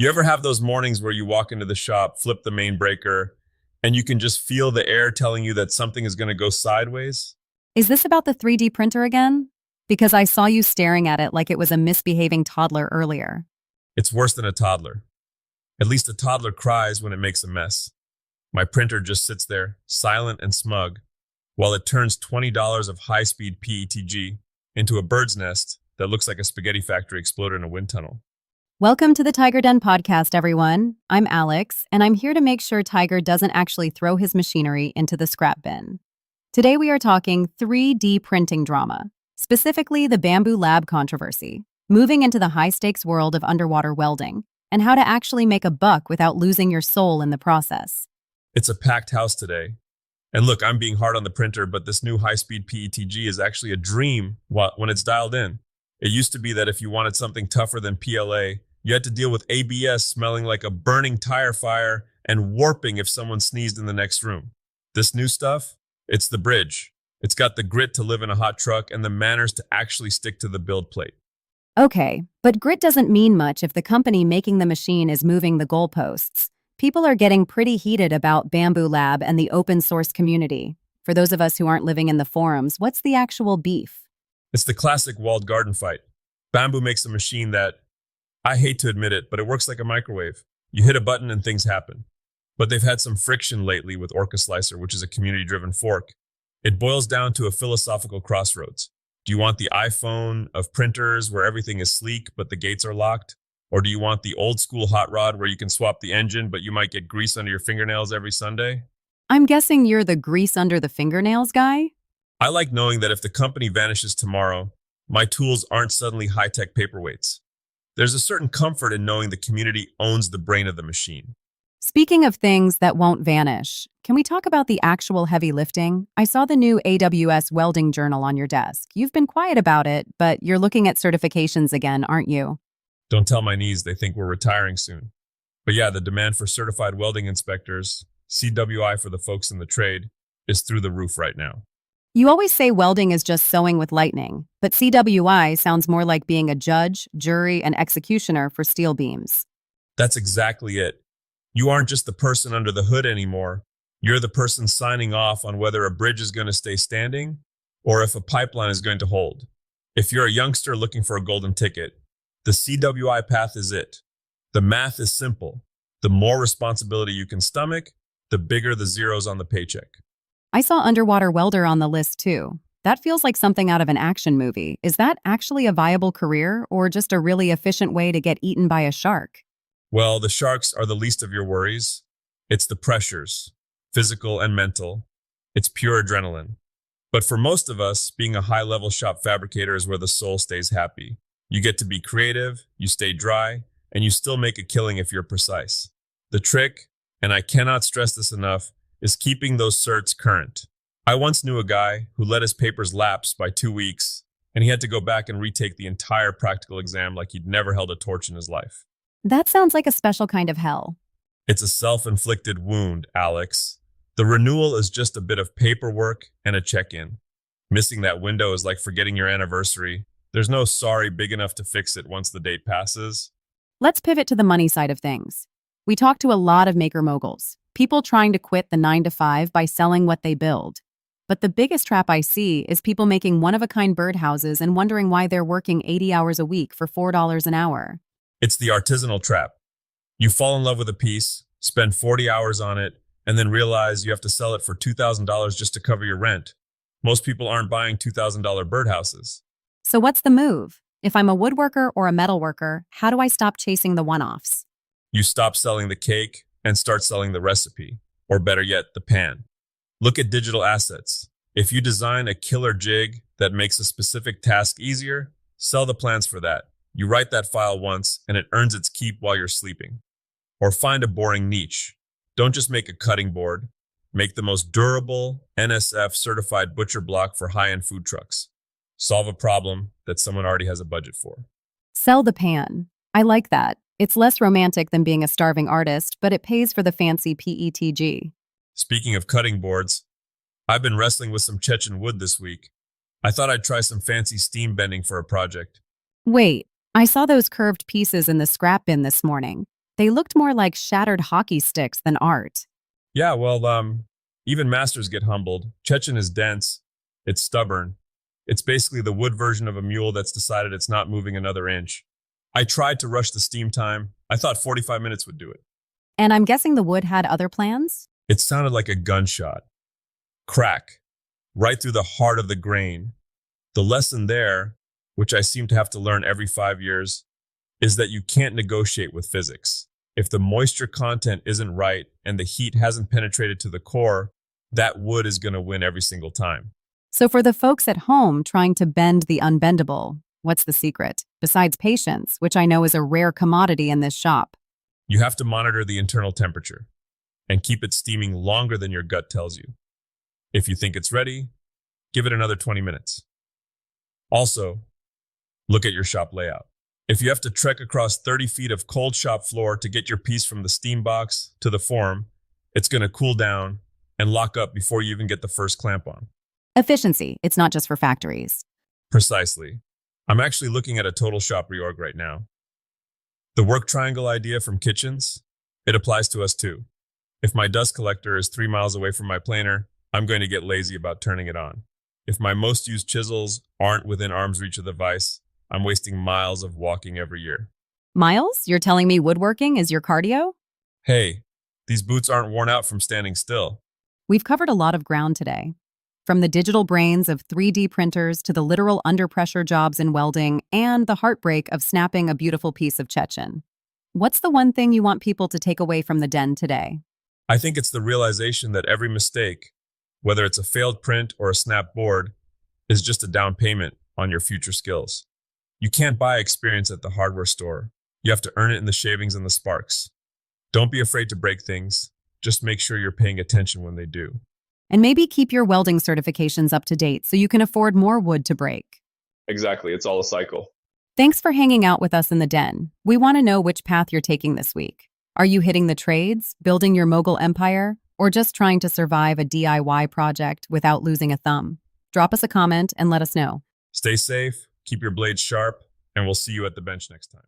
You ever have those mornings where you walk into the shop, flip the main breaker, and you can just feel the air telling you that something is going to go sideways? Is this about the 3D printer again? Because I saw you staring at it like it was a misbehaving toddler earlier. It's worse than a toddler. At least a toddler cries when it makes a mess. My printer just sits there, silent and smug, while it turns $20 of high-speed PETG into a bird's nest that looks like a spaghetti factory exploded in a wind tunnel. Welcome to the TigerDen podcast, everyone. I'm Alex, and I'm here to make sure Tiger doesn't actually throw his machinery into the scrap bin. Today we are talking 3D printing drama, specifically the Bamboo Lab controversy, moving into the high-stakes world of underwater welding, and how to actually make a buck without losing your soul in the process. It's a packed house today. And look, I'm being hard on the printer, but this new high-speed PETG is actually a dream when it's dialed in. It used to be that if you wanted something tougher than PLA, you had to deal with ABS smelling like a burning tire fire and warping if someone sneezed in the next room. This new stuff, it's the bridge. It's got the grit to live in a hot truck and the manners to actually stick to the build plate. Okay, but grit doesn't mean much if the company making the machine is moving the goalposts. People are getting pretty heated about Bamboo Lab and the open source community. For those of us who aren't living in the forums, what's the actual beef? It's the classic walled garden fight. Bamboo makes a machine that, I hate to admit it, but it works like a microwave. You hit a button and things happen. But they've had some friction lately with Orca Slicer, which is a community-driven fork. It boils down to a philosophical crossroads. Do you want the iPhone of printers where everything is sleek but the gates are locked? Or do you want the old school hot rod where you can swap the engine but you might get grease under your fingernails every Sunday? I'm guessing you're the grease under the fingernails guy? I like knowing that if the company vanishes tomorrow, my tools aren't suddenly high-tech paperweights. There's a certain comfort in knowing the community owns the brain of the machine. Speaking of things that won't vanish, can we talk about the actual heavy lifting? I saw the new AWS Welding journal on your desk. You've been quiet about it, but you're looking at certifications again, aren't you? Don't tell my knees, they think we're retiring soon. But yeah, the demand for certified welding inspectors, CWI for the folks in the trade, is through the roof right now. You always say welding is just sewing with lightning, but CWI sounds more like being a judge, jury, and executioner for steel beams. That's exactly it. You aren't just the person under the hood anymore. You're the person signing off on whether a bridge is going to stay standing or if a pipeline is going to hold. If you're a youngster looking for a golden ticket, the CWI path is it. The math is simple. The more responsibility you can stomach, the bigger the zeros on the paycheck. I saw underwater welder on the list too. That feels like something out of an action movie. Is that actually a viable career or just a really efficient way to get eaten by a shark? Well, the sharks are the least of your worries. It's the pressures, physical and mental. It's pure adrenaline. But for most of us, being a high-level shop fabricator is where the soul stays happy. You get to be creative, you stay dry, and you still make a killing if you're precise. The trick, and I cannot stress this enough, is keeping those certs current. I once knew a guy who let his papers lapse by 2 weeks, and he had to go back and retake the entire practical exam like he'd never held a torch in his life. That sounds like a special kind of hell. It's a self-inflicted wound, Alex. The renewal is just a bit of paperwork and a check-in. Missing that window is like forgetting your anniversary. There's no sorry big enough to fix it once the date passes. Let's pivot to the money side of things. We talk to a lot of maker moguls, people trying to quit the 9-to-5 by selling what they build. But the biggest trap I see is people making one-of-a-kind birdhouses and wondering why they're working 80 hours a week for $4 an hour. It's the artisanal trap. You fall in love with a piece, spend 40 hours on it, and then realize you have to sell it for $2,000 just to cover your rent. Most people aren't buying $2,000 birdhouses. So what's the move? If I'm a woodworker or a metalworker, how do I stop chasing the one-offs? You stop selling the cake and start selling the recipe, or better yet, the pan. Look at digital assets. If you design a killer jig that makes a specific task easier, sell the plans for that. You write that file once and it earns its keep while you're sleeping. Or find a boring niche. Don't just make a cutting board. Make the most durable NSF certified butcher block for high-end food trucks. Solve a problem that someone already has a budget for. Sell the pan. I like that. It's less romantic than being a starving artist, but it pays for the fancy PETG. Speaking of cutting boards, I've been wrestling with some Chechen wood this week. I thought I'd try some fancy steam bending for a project. Wait, I saw those curved pieces in the scrap bin this morning. They looked more like shattered hockey sticks than art. Yeah, well, even masters get humbled. Chechen is dense. It's stubborn. It's basically the wood version of a mule that's decided it's not moving another inch. I tried to rush the steam time. I thought 45 minutes would do it. And I'm guessing the wood had other plans? It sounded like a gunshot. Crack. Right through the heart of the grain. The lesson there, which I seem to have to learn every 5 years, is that you can't negotiate with physics. If the moisture content isn't right and the heat hasn't penetrated to the core, that wood is going to win every single time. So for the folks at home trying to bend the unbendable, what's the secret? Besides patience, which I know is a rare commodity in this shop. You have to monitor the internal temperature and keep it steaming longer than your gut tells you. If you think it's ready, give it another 20 minutes. Also, look at your shop layout. If you have to trek across 30 feet of cold shop floor to get your piece from the steam box to the form, it's going to cool down and lock up before you even get the first clamp on. Efficiency, it's not just for factories. Precisely. I'm actually looking at a total shop reorg right now. The work triangle idea from kitchens, it applies to us too. If my dust collector is 3 miles away from my planer, I'm going to get lazy about turning it on. If my most used chisels aren't within arm's reach of the vise, I'm wasting miles of walking every year. Miles, you're telling me woodworking is your cardio? Hey, these boots aren't worn out from standing still. We've covered a lot of ground today. From the digital brains of 3D printers to the literal under-pressure jobs in welding and the heartbreak of snapping a beautiful piece of Chechen. What's the one thing you want people to take away from the den today? I think it's the realization that every mistake, whether it's a failed print or a snap board, is just a down payment on your future skills. You can't buy experience at the hardware store. You have to earn it in the shavings and the sparks. Don't be afraid to break things. Just make sure you're paying attention when they do. And maybe keep your welding certifications up to date so you can afford more wood to break. Exactly, it's all a cycle. Thanks for hanging out with us in the den. We want to know which path you're taking this week. Are you hitting the trades, building your mogul empire, or just trying to survive a DIY project without losing a thumb? Drop us a comment and let us know. Stay safe, keep your blades sharp, and we'll see you at the bench next time.